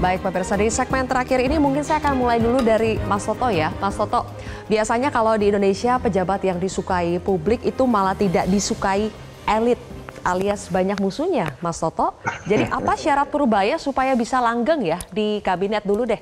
Baik pemirsa, di segmen terakhir ini mungkin saya akan mulai dulu dari Mas Toto ya. Mas Toto, biasanya kalau di Indonesia pejabat yang disukai publik itu malah tidak disukai elit alias banyak musuhnya, Mas Toto. Jadi apa syarat Purbaya supaya bisa langgeng ya di kabinet dulu deh?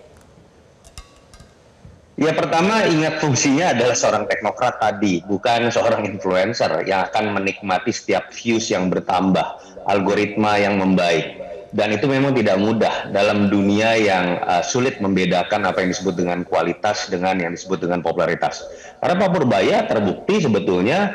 Ya, pertama ingat fungsinya adalah seorang teknokrat tadi, bukan seorang influencer yang akan menikmati setiap views yang bertambah, algoritma yang membaik. Dan itu memang tidak mudah dalam dunia yang sulit membedakan apa yang disebut dengan kualitas dengan yang disebut dengan popularitas. Karena Pak Purbaya terbukti sebetulnya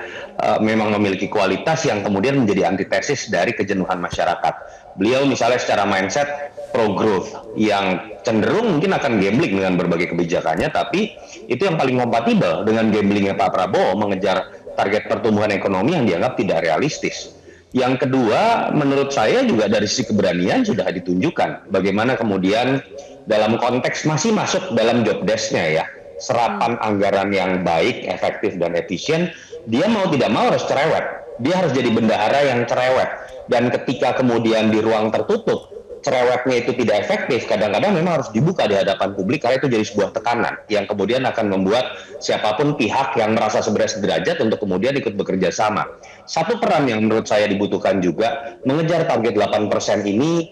memang memiliki kualitas yang kemudian menjadi antitesis dari kejenuhan masyarakat. Beliau misalnya secara mindset pro-growth yang cenderung mungkin akan gambling dengan berbagai kebijakannya, tapi itu yang paling kompatibel dengan gamblingnya Pak Prabowo mengejar target pertumbuhan ekonomi yang dianggap tidak realistis. Yang kedua, menurut saya juga dari sisi keberanian sudah ditunjukkan bagaimana kemudian dalam konteks masih masuk dalam job desk-nya ya, serapan anggaran yang baik, efektif, dan efisien, dia mau tidak mau harus cerewet. Dia harus jadi bendahara yang cerewet. Dan ketika kemudian di ruang tertutup, cerewetnya itu tidak efektif, kadang-kadang memang harus dibuka di hadapan publik karena itu jadi sebuah tekanan yang kemudian akan membuat siapapun pihak yang merasa sederajat untuk kemudian ikut bekerja sama. Satu peran yang menurut saya dibutuhkan juga, mengejar target 8% ini,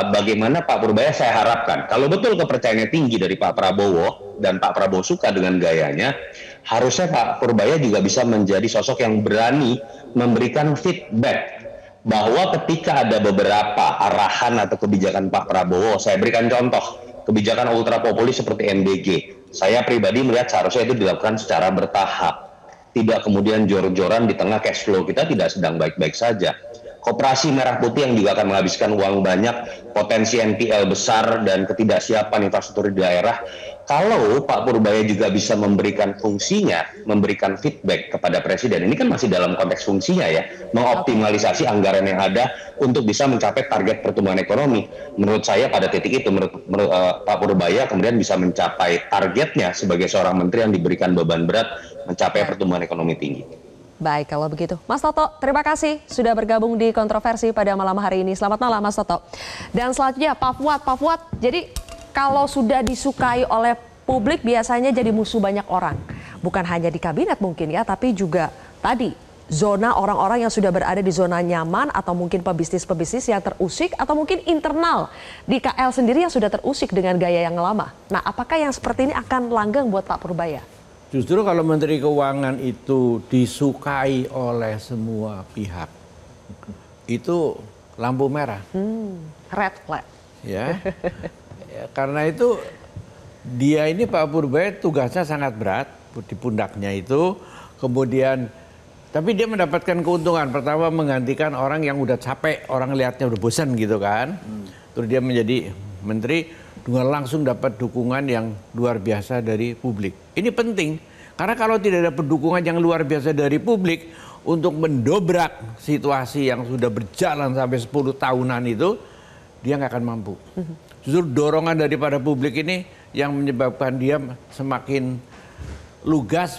bagaimana Pak Purbaya saya harapkan, kalau betul kepercayaannya tinggi dari Pak Prabowo, dan Pak Prabowo suka dengan gayanya, harusnya Pak Purbaya juga bisa menjadi sosok yang berani memberikan feedback bahwa ketika ada beberapa arahan atau kebijakan Pak Prabowo, saya berikan contoh, kebijakan ultra populis seperti MBG, saya pribadi melihat seharusnya itu dilakukan secara bertahap, tidak kemudian jor-joran di tengah cash flow kita tidak sedang baik-baik saja. Koperasi Merah Putih yang juga akan menghabiskan uang banyak, potensi NPL besar, dan ketidaksiapan infrastruktur di daerah. Kalau Pak Purbaya juga bisa memberikan fungsinya, memberikan feedback kepada Presiden, ini kan masih dalam konteks fungsinya ya, mengoptimalisasi anggaran yang ada untuk bisa mencapai target pertumbuhan ekonomi. Menurut saya pada titik itu, menurut Pak Purbaya kemudian bisa mencapai targetnya sebagai seorang menteri yang diberikan beban berat mencapai pertumbuhan ekonomi tinggi. Baik, kalau begitu. Mas Toto, terima kasih sudah bergabung di Kontroversi pada malam hari ini. Selamat malam, Mas Toto. Dan selanjutnya, Pak Fuad. Jadi, kalau sudah disukai oleh publik, biasanya jadi musuh banyak orang. Bukan hanya di kabinet mungkin ya, tapi juga tadi, zona orang-orang yang sudah berada di zona nyaman, atau mungkin pebisnis-pebisnis yang terusik, atau mungkin internal di KL sendiri yang sudah terusik dengan gaya yang lama. Nah, apakah yang seperti ini akan langgeng buat Pak Purbaya? Justru kalau Menteri Keuangan itu disukai oleh semua pihak, itu lampu merah. Red flag. Ya, karena itu dia ini Pak Purbaya tugasnya sangat berat di pundaknya itu. Kemudian, tapi dia mendapatkan keuntungan. Pertama menggantikan orang yang udah capek, orang lihatnya udah bosan gitu kan. Terus dia menjadi menteri dengan langsung dapat dukungan yang luar biasa dari publik. Ini penting, karena kalau tidak dapat dukungan yang luar biasa dari publik untuk mendobrak situasi yang sudah berjalan sampai 10 tahunan itu, dia nggak akan mampu. Justru dorongan daripada publik ini yang menyebabkan dia semakin lugas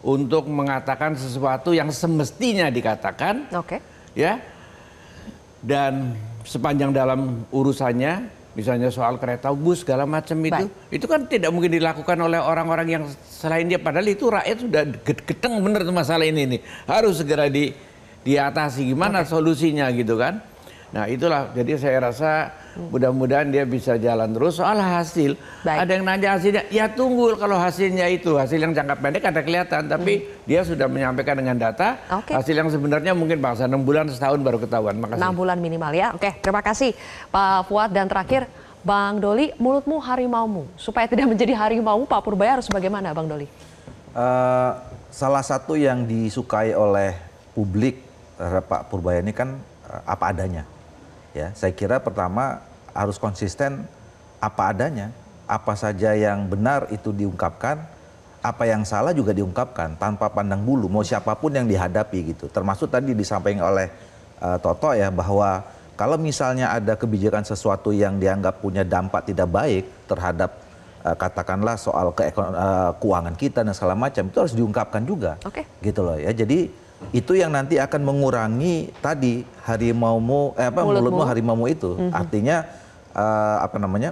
untuk mengatakan sesuatu yang semestinya dikatakan. Ya, dan sepanjang dalam urusannya, misalnya soal kereta bus segala macam itu kan tidak mungkin dilakukan oleh orang-orang yang selain dia. Padahal itu rakyat sudah gedeng bener tuh masalah ini nih. Harus segera diatasi. Gimana solusinya gitu kan. Nah itulah, jadi saya rasa mudah-mudahan dia bisa jalan terus. Soal hasil, ada yang nanya hasilnya, ya tunggu kalau hasilnya itu. Hasil yang jangka pendek ada kelihatan, tapi dia sudah menyampaikan dengan data. Hasil yang sebenarnya mungkin bangsa 6 bulan, setahun baru ketahuan. Makasih. 6 bulan minimal ya. Oke, terima kasih Pak Fuad. Dan terakhir, Bang Doli, mulutmu harimaumu. Supaya tidak menjadi harimau, Pak Purbaya harus bagaimana, Bang Doli? Salah satu yang disukai oleh publik terhadap Pak Purbaya ini kan apa adanya. Ya, saya kira pertama harus konsisten apa adanya, apa saja yang benar itu diungkapkan, apa yang salah juga diungkapkan tanpa pandang bulu, mau siapapun yang dihadapi gitu. Termasuk tadi disampaikan oleh Toto ya, bahwa kalau misalnya ada kebijakan sesuatu yang dianggap punya dampak tidak baik terhadap katakanlah soal keuangan kita dan segala macam, itu harus diungkapkan juga, gitu loh ya. Jadi itu yang nanti akan mengurangi tadi mulutmu harimaumu itu. Artinya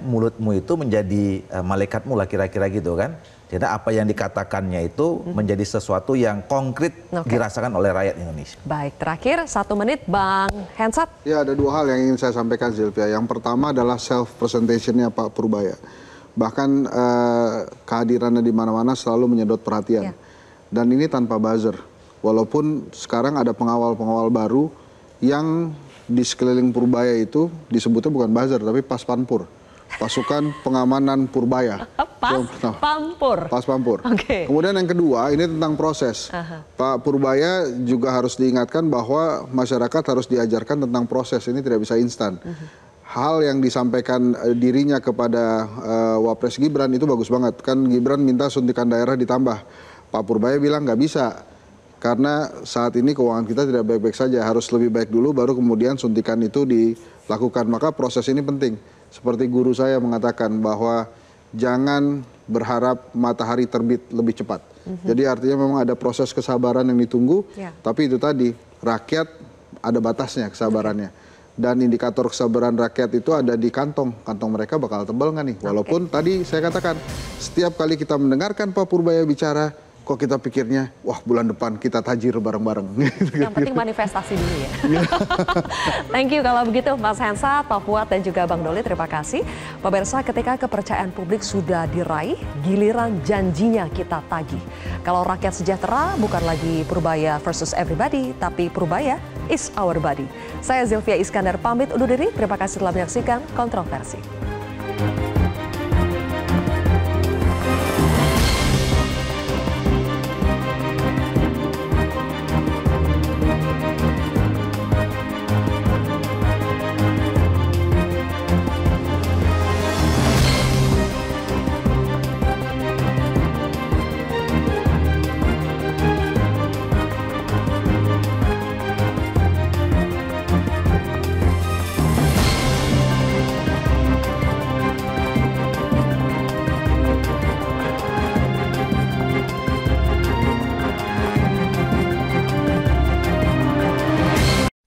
mulutmu itu menjadi malaikatmu lah kira-kira gitu kan. Jadi apa yang dikatakannya itu menjadi sesuatu yang konkret dirasakan oleh rakyat Indonesia. Baik, terakhir 1 menit Bang Hensat. Ya, ada 2 hal yang ingin saya sampaikan, Zilvia. Yang pertama adalah self presentationnya Pak Purbaya. Bahkan kehadirannya di mana-mana selalu menyedot perhatian. Dan ini tanpa buzzer. Walaupun sekarang ada pengawal-pengawal baru yang di sekeliling Purbaya itu disebutnya bukan buzzer tapi Paspampur. Pasukan Pengamanan Purbaya. Paspampur. Oke. Kemudian yang kedua, ini tentang proses. Pak Purbaya juga harus diingatkan bahwa masyarakat harus diajarkan tentang proses. Ini tidak bisa instan. Hal yang disampaikan dirinya kepada Wapres Gibran itu bagus banget. Kan Gibran minta suntikan daerah ditambah. Pak Purbaya bilang nggak bisa. Karena saat ini keuangan kita tidak baik-baik saja. Harus lebih baik dulu baru kemudian suntikan itu dilakukan. Maka proses ini penting. Seperti guru saya mengatakan bahwa jangan berharap matahari terbit lebih cepat. Jadi artinya memang ada proses kesabaran yang ditunggu. Tapi itu tadi, rakyat ada batasnya kesabarannya. Dan indikator kesabaran rakyat itu ada di kantong. Kantong mereka bakal tebal nggak nih? Walaupun tadi saya katakan, setiap kali kita mendengarkan Pak Purbaya bicara, kok kita pikirnya, wah bulan depan kita tajir bareng-bareng. Yang penting manifestasi dulu ya. Thank you kalau begitu Mas Hensat, Pak Fuad dan juga Bang Doli, terima kasih. Pemirsa, ketika kepercayaan publik sudah diraih, giliran janjinya kita tagih. Kalau rakyat sejahtera bukan lagi Purbaya versus everybody, tapi Purbaya is our body. Saya Zilvia Iskandar pamit undur diri, terima kasih telah menyaksikan Kontroversi.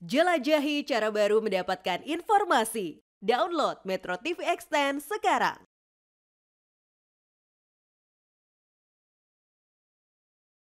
Jelajahi cara baru mendapatkan informasi. Download Metro TV Extend sekarang.